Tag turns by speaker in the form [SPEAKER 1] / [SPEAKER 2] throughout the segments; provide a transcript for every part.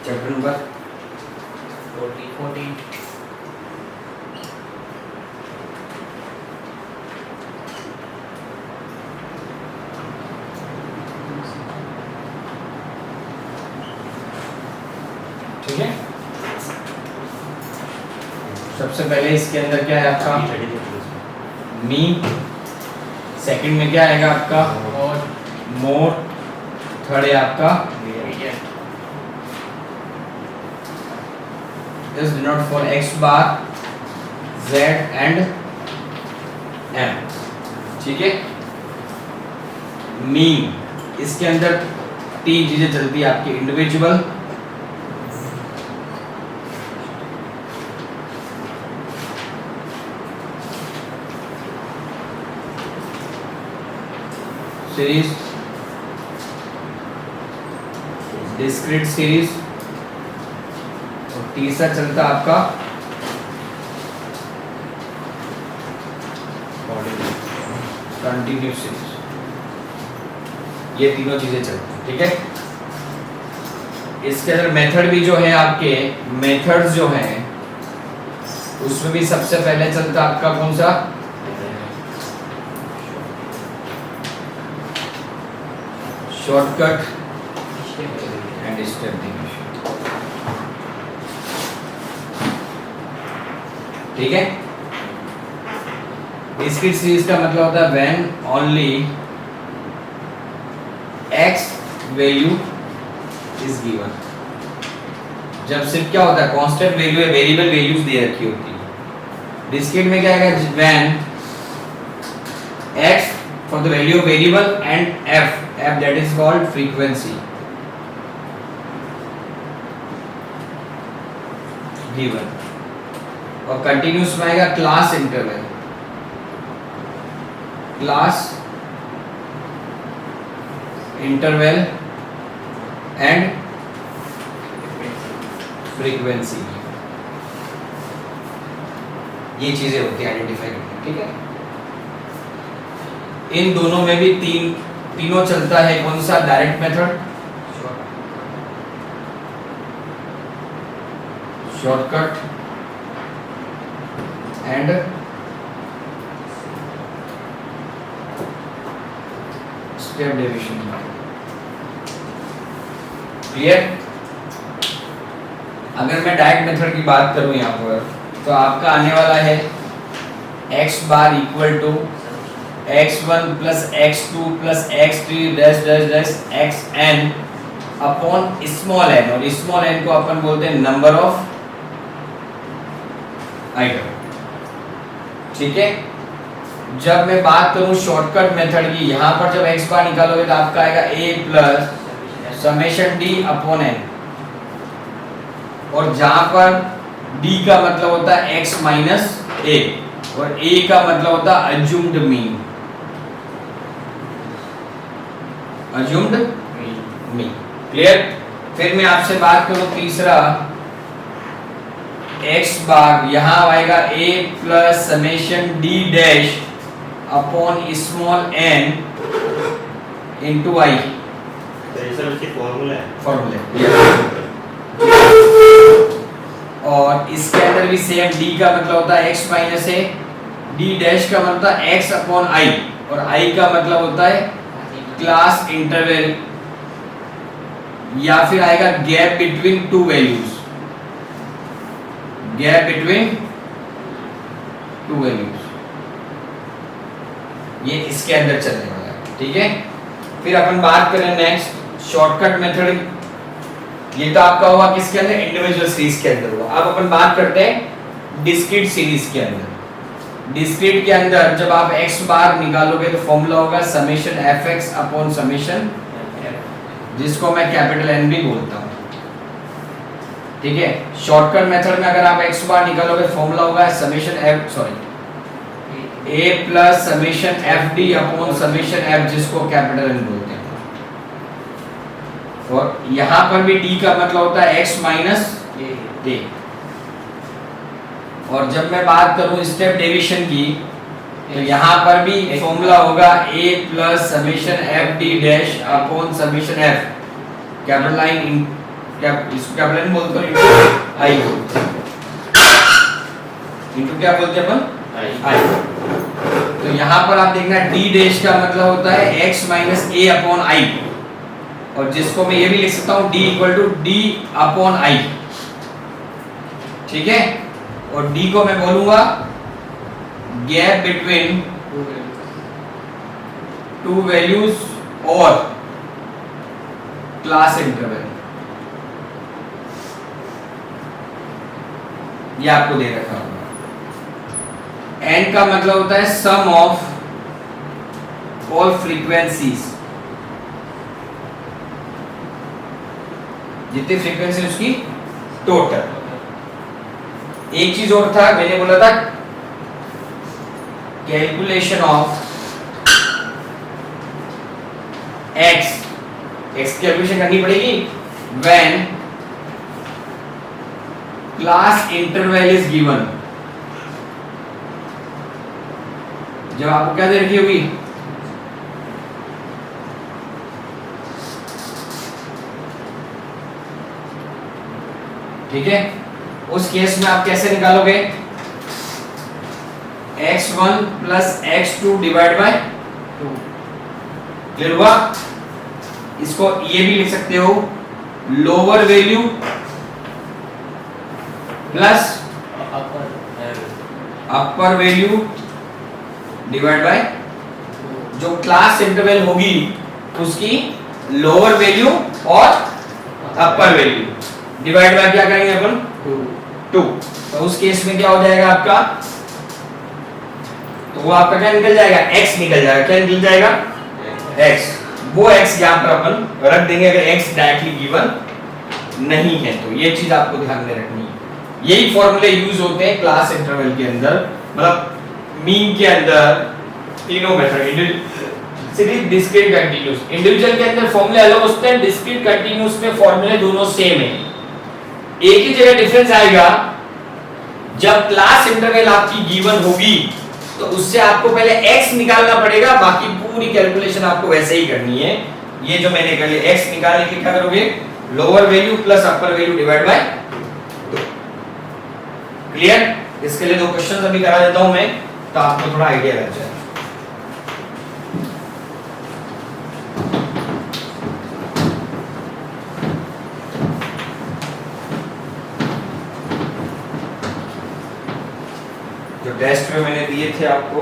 [SPEAKER 1] Chapter number
[SPEAKER 2] 14।
[SPEAKER 1] ठीक है। सबसे पहले इसके अंदर क्या है आपका मीन, सेकंड में क्या आएगा आपका मोड, थर्ड है आपका is denoted for x bar, z and m। ठीक है। मीन, इसके अंदर तीन चीजें चलती है आपकी, इंडिविजुअल, सीरीज, डिस्क्रीट सीरीज, और तीसरा चलता आपका कंटिन्यूस सीरीज। ये तीनों चीजें चलती हैं। ठीक है। इसके अंदर मेथड भी जो है आपके, मेथड्स जो हैं उसमें भी सबसे पहले चलता आपका कौन सा, शॉर्टकट एंड स्टेप डिवीजन। ठीक है। डिस्क्रीट सीरीज का मतलब होता है when only x value is given. जब सिर्फ क्या होता है, कांस्टेंट वैल्यू या वेरिएबल वैल्यूज दे रखी होती है। डिस्क्रीट में क्या आएगा, when x for the value of variable and f that is called frequency given। और कंटिन्यूस में आएगा class interval, class interval and frequency. ये चीजें होती है आइडेंटिफाई करनी। ठीक है। इन दोनों में भी तीनों चलता है। कौन सा, direct method, shortcut and step division. Clear. अगर मैं डायरेक्ट मेथड की बात करूं यहाँ पर, तो आपका आने वाला है x bar equal to x1 plus x2 plus x3 dash dash dash xn upon small n, और स्मॉल n को अपन बोलते हैं नंबर ऑफ आइटम। ठीक है। जब मैं बात करूं शॉर्टकट मेथड की, यहां पर जब x बार निकालोगे तो आपका आएगा a plus summation d upon n, और जहां पर d का मतलब होता है x माइनस a और a का मतलब होता है assumed mean, assumed mean. Clear. फिर मैं आपसे बात करूं तीसरा, x बार यहां आएगा a plus summation d dash upon small n into i।
[SPEAKER 2] Sir इसकी फॉर्मूला है,
[SPEAKER 1] और इसके अंदर भी सेम d का मतलब होता है x minus a, d dash का मतलब होता है x अपॉन i, और i का मतलब होता है क्लास इंटरवल, या फिर आएगा gap between two values, gap between two values. ये इसके अंदर चलने वाला है। ठीक है। फिर अपन बात करें नेक्स्ट शॉर्टकट मेथड। ये तो आपका हुआ किसके अंदर, इंडिविजुअल सीरीज के अंदर हुआ। अब अपन बात करते हैं डिस्क्रीट सीरीज के अंदर। डिस्क्रीट के अंदर जब आप x बार निकालोगे तो फॉर्मूला होगा समेशन fx अपॉन समेशन, जिसको मैं कैपिटल N भी बोलता हूँ। ठीक है। शॉर्टकट मेथड में अगर आप x बार निकालोगे फॉर्मूला होगा summation a plus summation fd upon summation f, जिसको कैपिटल N बोलते हैं। और यहाँ पर भी d का मतलब होता है x माइनस a। और जब मैं बात करूं स्टेप डिवीजन की, तो यहाँ पर भी फॉर्मूला होगा a plus summation F D dash upon summation F, capital line क्या इसको क्या बोलते हैं, इंटू आई बोलते हैं, इंटू क्या बोलते हैं अपन, आई। तो यहाँ पर आप देखना डी डैश का मतलब होता है x minus a upon i, और जिसको मैं ये भी लिख सकता हूँ d equal to d upon i, ठीक है। और d को मैं बोलूंगा गैप बिटवीन टू वैल्यूज और क्लास इंटरवल, ये आपको दे रखा होगा। n का मतलब होता है सम ऑफ ऑल फ्रीक्वेंसीज, जितनी फ्रीक्वेंसी उसकी टोटल। एक चीज और था, मैंने बोला था कैलकुलेशन ऑफ x की कैलकुलेशन करनी पड़ेगी when class interval is given. जब आपको क्या दे रखी होगी, ठीक है, उस केस में आप कैसे निकालोगे, x1 plus x2 divide by 2, clear हुआ। इसको ये भी लिख सकते हो lower value plus upper value divide by जो क्लास इंटरवल होगी उसकी लोअर वैल्यू और अपर वैल्यू डिवाइड बाय क्या करेंगे अपन 2। तो उस केस में क्या हो जाएगा आपका, तो वो आपका क्या निकल जाएगा, x निकल जाएगा। क्या निकल जाएगा, x। वो x यहाँ पर अपन रख देंगे अगर x डायरेक्टली गिवन नहीं है तो। ये चीज आपको ध्यान में रखनी है। यही फॉर्मूले यूज होते हैं क्लास इंटरवल के अंदर, मतलब मीन के अंदर, तीनों मेथड, सिर्फ डिस्क्रीट कंटीन्यूअस। इंडिविजुअल के अंदर फॉर्मूले अलग होते हैं, डिस्क्रीट कंटीन्यूअस में फॉर्मूले दोनों सेम है। एक ही जगह डिफरेंस आएगा, जब क्लास इंटरवल आपकी गिवन होगी तो उससे आपको पहले x निकालना पड़ेगा, बाकी पूरी कैलकुलेशन आपको वैसे ही करनी है। ये जो मैंने कर लिया, x निकालने के लिए क्या करोगे, lower value plus upper value divide by 2। Clear. इसके लिए दो क्वेश्चंस अभी करा देता हूं मैं, तो आपको थोड़ा आइडिया लग जाए। जो टेस्ट में मैंने दिए थे आपको,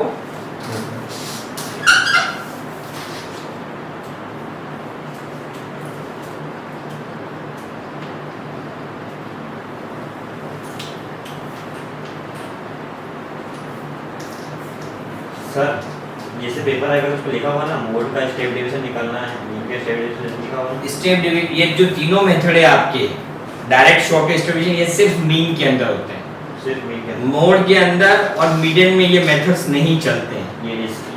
[SPEAKER 2] सर जैसे पेपर आएगा तो उसको लिखा हुआ ना, मोड का स्टेप डिवीजन निकालना है, मीन के स्टेप डिवीजन लिखा हुआ है।
[SPEAKER 1] स्टेप डिवीजन, ये जो तीनों मेथड है आपके, डायरेक्ट शॉर्ट स्टेप डिवीजन, ये सिर्फ मीन के अंदर होते हैं।
[SPEAKER 2] सिर्फ मीन के
[SPEAKER 1] मोड के अंदर और मीडियन में ये मेथड्स नहीं चलते हैं।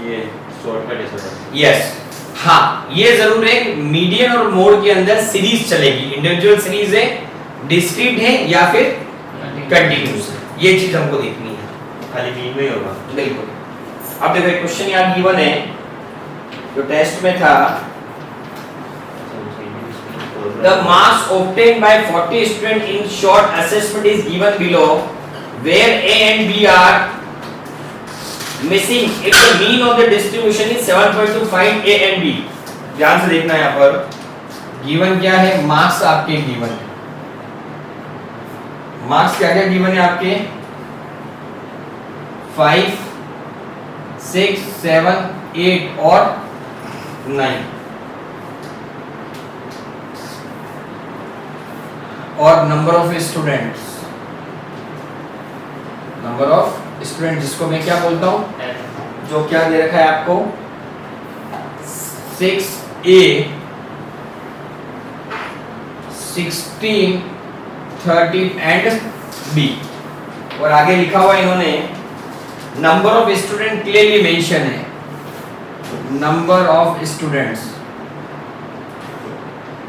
[SPEAKER 2] ये शॉर्टकट है सर।
[SPEAKER 1] यस, हाँ ये जरूर है, मीडियन और मोड के अंदर सीरीज चलेगी। इंडिविजुअल सीरीज है, डिस्क्रीट है या फिर कंटीन्यूअस है, ये चीज हमको देखनी है।
[SPEAKER 2] खाली मीन में ही होगा।
[SPEAKER 1] बिल्कुल। अब देखो एक क्वेश्चन यहाँ गिवन है जो टेस्ट में था, the marks obtained by 40 students in short assessment is given below, where A and B are missing if the mean of the distribution is 7.2, find A and B। ध्यान से देखना यहाँ पर, गिवन क्या है, मार्क्स आपके गिवन है। Marks क्या क्या गिवन है आपके, 5, 6, 7, 8 और 9, और number of students, number of student जिसको मैं क्या बोलता हूं, जो क्या दे रखा है आपको, 6A, 16, 13 एंड B। और आगे लिखा हुआ इन्होंने number of student clearly mention है, नंबर ऑफ स्टूडेंट्स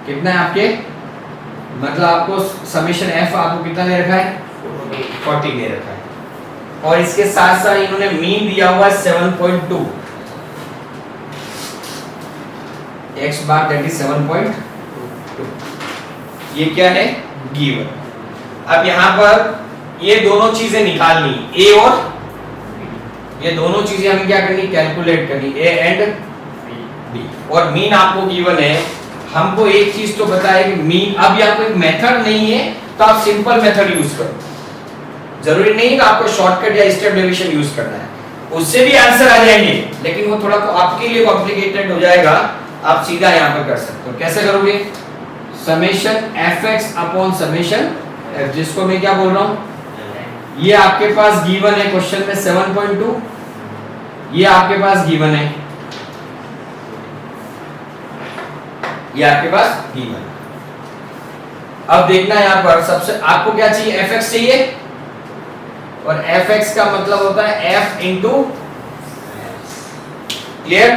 [SPEAKER 1] कितना है आपके, मतलब आपको समेशन f आपको कितना दे रखा है, 40 दे रखा है, और इसके साथ साथ इन्होंने मीन दिया हुआ है 7.2, x बार दैट इज 7.2। ये क्या है, गिवन। अब यहाँ पर ये दोनों चीजें निकालनी, ए और ये दोनों चीजें हमें क्या करनी, कैलकुलेट करनी, ए एंड बी। और मीन आपको गिवन है, हमको एक चीज तो पता है कि मीन, अब यहाँ कोई मेथड नहीं है तो आप सिंपल मेथड यूज करो, जरूरी नहीं है कि आपको शॉर्टकट या स्टेप डेविएशन यूज करना है, उससे भी आंसर आ जाएंगे, लेकिन वो थोड़ा आपके लिए कॉम्प्लिकेटेड हो जाएगा। आप सीधा यहाँ पर कर सकते हो। कैसे करोगे, summation fx upon summation f, जिसको मैं क्या बोल रहा हूँ, ये आपके पास गिवन है क्वेश्चन में 7.2, ये आपके पास गिवन है, ये आपके पास गिवन। अब देखना यहाँ पर सबसे आपको क्या चाहिए, fx चाहिए, और fx का मतलब होता है f इंटू, क्लियर,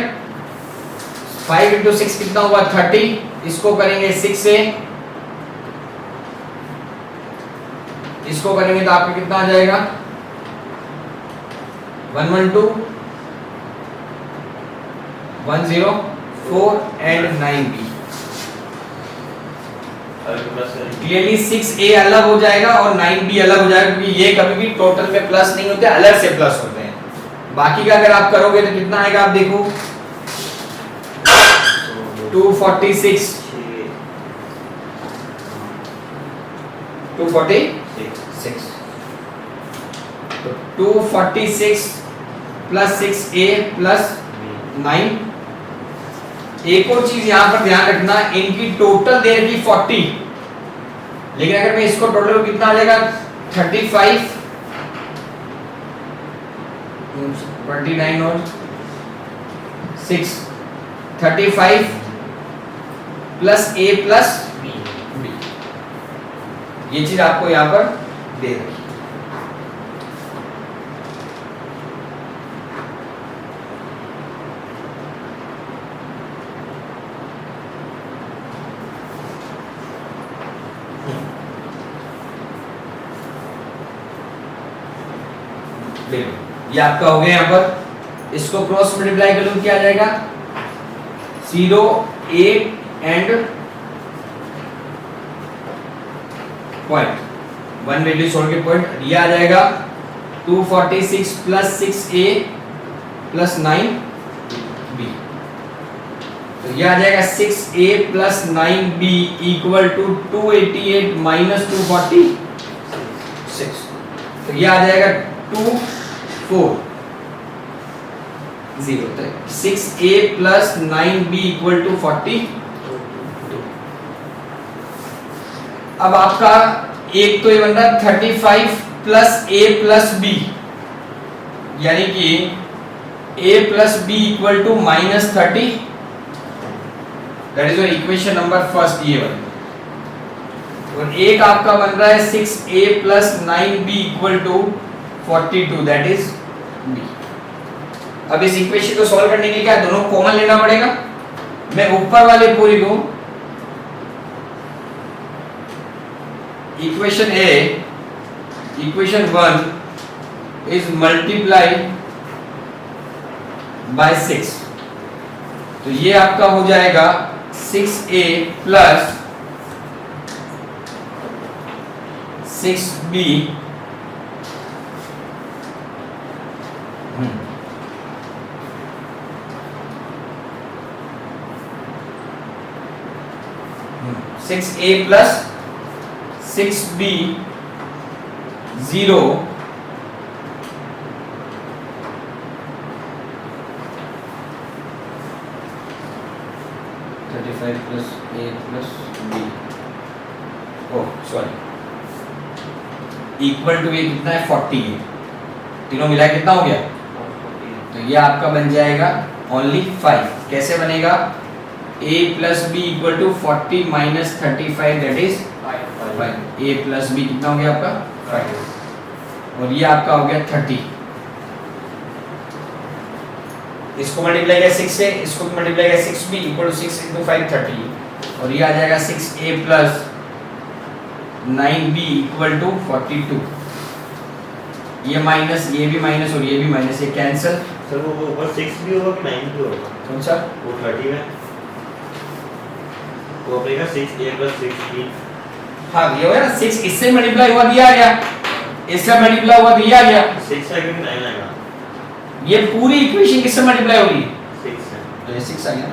[SPEAKER 1] 5 इंटू 6 कितना हुआ 30, इसको करेंगे 6 से, इसको करेंगे तो आपको कितना आ जाएगा 112 104 एंड 9b। क्लियरली 6a अलग हो जाएगा और 9b अलग हो जाएगा, क्योंकि ये कभी भी टोटल में प्लस नहीं होते, अलग से प्लस होते हैं। बाकी का अगर आप करोगे तो कितना आएगा, आप देखो 246 तो 246 प्लस 6a प्लस 9। एक और चीज यहां पर ध्यान रखना, इनकी टोटल दे रखी 40, लेकिन अगर मैं इसको टोटल कितना आ जाएगा 35, 29 और 6 35 प्लस a प्लस b, ये चीज आपको यहां पर दे रखी। ये आपका हो गया यहाँ पर, इसको क्रॉस मल्टीप्लाई कर लो, क्या आ जाएगा 0 8 एंड पॉइंट, 1 वैल्यू छोड़ के पॉइंट, ये आ जाएगा 246 प्लस 6a प्लस 9b, तो ये आ जाएगा 6a plus 9b equal to 288 minus 246, तो ये आ जाएगा 240, तो 6a plus 9b equal to 42। अब आपका एक तो ये बन रहा है 35 प्लस a प्लस b, यानी कि a plus b equal to minus 30, that is your equation number first, ये बन। और एक आपका बन रहा है 6a plus 9b equal to 42, that is b। अब इस इक्वेशन को सॉल्व करने के लिए क्या दोनों कॉमन लेना पड़ेगा। मैं ऊपर वाले पूरी को इक्वेशन ए, इक्वेशन 1 इज मल्टीप्लाई बाय 6, तो ये आपका हो जाएगा 6a plus 6b 6a plus 6b 0 35 plus a plus b, oh sorry, equal to ये कितना है 40 है, तीनों मिला कितना हो गया, तो ये आपका बन जाएगा ओनली 5। कैसे बनेगा, a plus b equal to 40 minus 35, that is 5। a plus b कितना हो गया आपका 5, और ये आपका हो गया 30। इसको मल्टीप्लाई किया 6 से, इसको मल्टीप्लाई किया 6b इक्वल टू 6 into 5 30, और ये आ जाएगा 6a plus 9b equal to 42। ये माइनस, ये भी माइनस और ये भी माइनस, ये कैंसिल।
[SPEAKER 2] सर वो ऊपर 6 भी होगा कि 9 भी होगा,
[SPEAKER 1] कौन सा,
[SPEAKER 2] वो 30 में वो अपने का 6a प्लस 6b
[SPEAKER 1] हाँ ये हो गया ना 6 इससे मल्टीप्लाई हुआ दिया गया, इससे मल्टीप्लाई हुआ दिया गया,
[SPEAKER 2] 6 आएगा कि 9 आएगा?
[SPEAKER 1] ये पूरी इक्वेशन किससे मल्टीप्लाई होगी?
[SPEAKER 2] 6 है।
[SPEAKER 1] तो ये 6 आ गया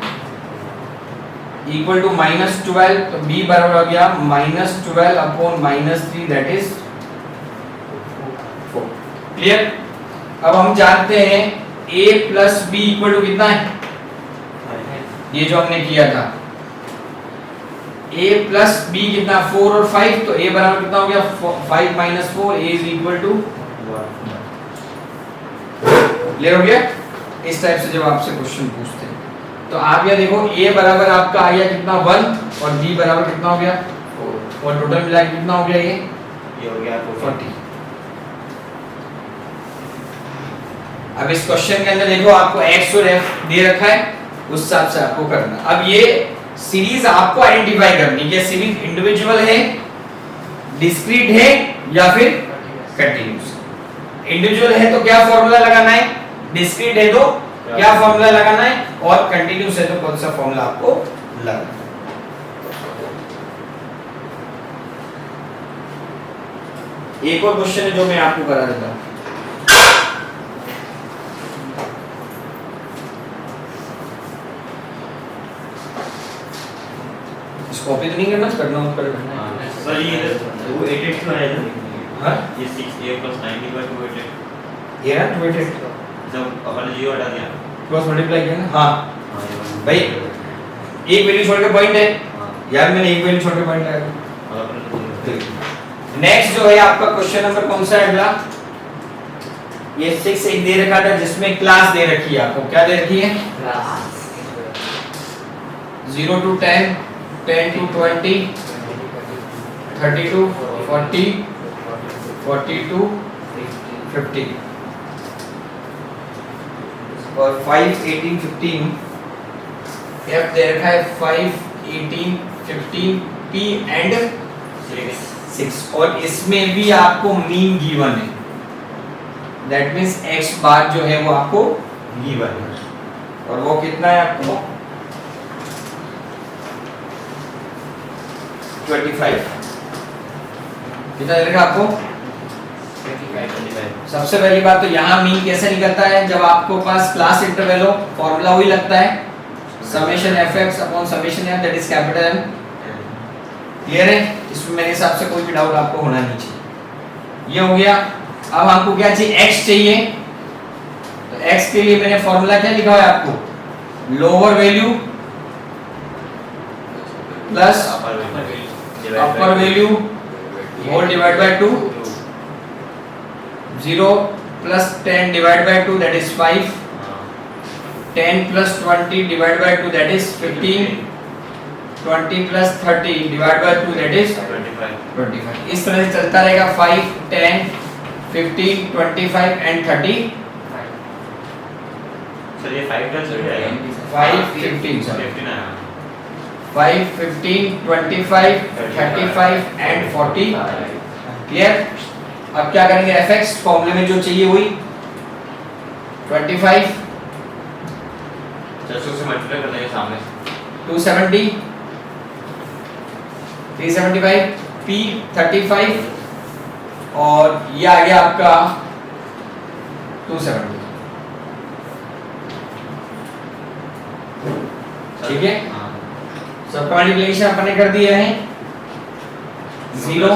[SPEAKER 1] इक्वल टू -12, तो b बराबर हो गया -12 अपॉन -3 दैट इज 4। क्लियर? अब हम जानते हैं a plus b equal to कितना है, ये जो हमने किया था a प्लस b कितना 4 और 5, तो a बराबर कितना हो गया 5 minus 4, a is equal to clear हो गया। इस टाइप से जब आपसे क्वेश्चन पूछते हैं तो आप यह देखो a बराबर आपका आ गया कितना 1 और b बराबर कितना हो गया 4 और टोटल मिला के कितना हो गया
[SPEAKER 2] ये हो गया
[SPEAKER 1] 40। अब इस क्वेश्चन के अंदर देखो आपको x और f दे रखा है, उस हिसाब से आपको करना। अब ये सीरीज आपको आइडेंटिफाई करनी है, सीरीज इंडिविजुअल है, डिस्क्रीट है या फिर कंटीन्यूअस। इंडिविजुअल है तो क्या फॉर्मूला लगाना है, डिस्क्रीट है तो क्या फॉर्मूला लगाना है, और कंटीन्यूअस है तो कौन सा फॉर्मूला आपको लगाना है। एक और क्वेश्चन है जो मैं आपको करा देता हूं। कॉपी तो नहीं करना, करना हो तो करना।
[SPEAKER 2] सर ये वो 88 क्यों आया था?
[SPEAKER 1] हां
[SPEAKER 2] ये 6a + 90/288
[SPEAKER 1] ये है 288
[SPEAKER 2] जब अपन 0 हटा दिया
[SPEAKER 1] क्रॉस मल्टीप्लाई किया ना। हां
[SPEAKER 2] हाँ ये
[SPEAKER 1] भाई एक वैल्यू छोड़ के पॉइंट है यार, मैंने एक वैल्यू छोड़ के पॉइंट लगाया।
[SPEAKER 2] अपन
[SPEAKER 1] नेक्स्ट जो है आपका क्वेश्चन नंबर कौन सा है अगला, ये 6 एक दे रखा था जिसमें क्लास दे रखी है आपको, क्या दे रखी है 0 to 10, 10 to 20, 30 to 40, 40 to 50 और 5, 18, 15 F दे रखा है 5, 18, 15 P एंड 6 और इसमें भी आपको मीन गिवन है, दैट मींस x बार जो है वो आपको गिवन है और वो कितना है आपको 25। कितना दे रखा आपको
[SPEAKER 2] 25
[SPEAKER 1] सबसे पहली बात तो यहाँ मीन कैसे निकलता है, जब आपको पास क्लास इंटरवल हो फॉर्मूला वही लगता है summation fx upon summation f that is capital M। Clear है, इसमें मेरे हिसाब से कोई भी डाउट आपको होना नहीं चाहिए। ये हो गया। अब आपको क्या चाहिए, x चाहिए, तो x के लिए मैंने फॉर्मूला क्या लिखा है आपको, lower value plus upper value whole divide by 2, 0 plus 10 divide by 2 that is 5, 10 plus 20 divide by 2 that is 15, 20 plus 30 divide by 2 that is 25। इस तरह से चलता रहेगा 5, 10, 15, 25 एंड 30।
[SPEAKER 2] सर ये 5 टर्म्स हो जाएगा
[SPEAKER 1] 5, 15 सर
[SPEAKER 2] 15 आया
[SPEAKER 1] 5, 15, 25, 35 एंड 40। क्लियर? अब क्या करेंगे, fx फॉर्मूले में जो चाहिए वही 25,
[SPEAKER 2] 400 से मल्टीप्लाई कर देंगे सामने
[SPEAKER 1] 270, 375, p 35 और ये आ गया आपका 270। ठीक है,
[SPEAKER 2] हाँ
[SPEAKER 1] सब मल्टीप्लिकेशन अपन ने कर दिया है 0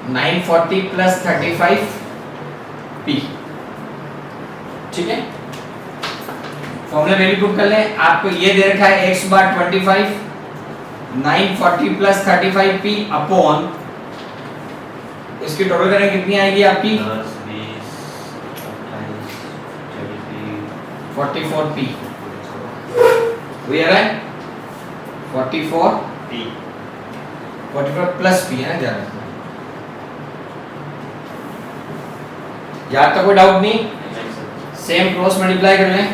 [SPEAKER 1] 940 प्लस 35 p। ठीक है, फॉर्मूला वैल्यू पुट कर लें। आपको ये दे रखा है x बार 25, 940 प्लस 35 p अपॉन इसकी टोटल करें कितनी आएगी आपकी
[SPEAKER 2] 10 20 28 33
[SPEAKER 1] 44 p। वही आ रहा है 44
[SPEAKER 2] p
[SPEAKER 1] 44 प्लस p है ना ज्यादा। याद तो कोई डाउट नहीं, सेम क्रॉस मल्टीप्लाई कर लें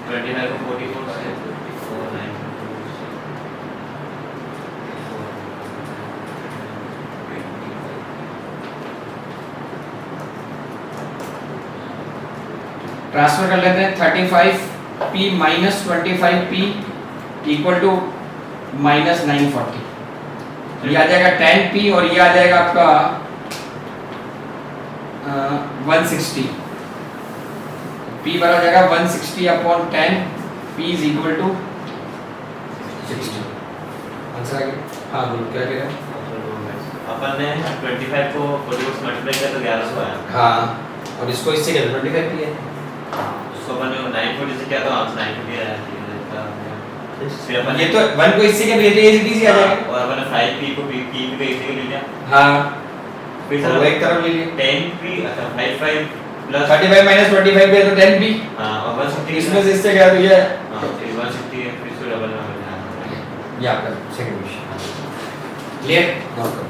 [SPEAKER 2] 25 को 44 से 4 9 25
[SPEAKER 1] ट्रांसफर कर लेते हैं 35p minus 25p equal to minus 940। ये आ जाएगा 10p और ये आ जाएगा आपका 160। p बराबर हो जाएगा 160 upon 10, p is equal to 60। Answer आ गया। हाँ बोलो क्या कह रहे हैं?
[SPEAKER 2] अपन ने 25 को 40 से मल्टीप्लाई किया तो 1100 आया।
[SPEAKER 1] हाँ और इसको इससे क्या 25 p है।
[SPEAKER 2] उसको अपन ने 940 से किया तो आंसर 950 आया। फिर अपन
[SPEAKER 1] ये तो 1 को इससे क्या भेजते हैं, इजी आ जाएगा।
[SPEAKER 2] और अपन ने 5p को p को इसी के ले लिया।
[SPEAKER 1] हाँ
[SPEAKER 2] फिर
[SPEAKER 1] वो एक तरफ ले लिए
[SPEAKER 2] 10p अच्छा 55 प्लस
[SPEAKER 1] 35 माइनस 25 पे तो 10p।
[SPEAKER 2] हां और 160
[SPEAKER 1] इसमें से इससे क्या तो ये
[SPEAKER 2] हां फिर 160 है फिर से डबल में बना।
[SPEAKER 1] ये आपका सेकंड क्वेश्चन क्लियर नोट करो।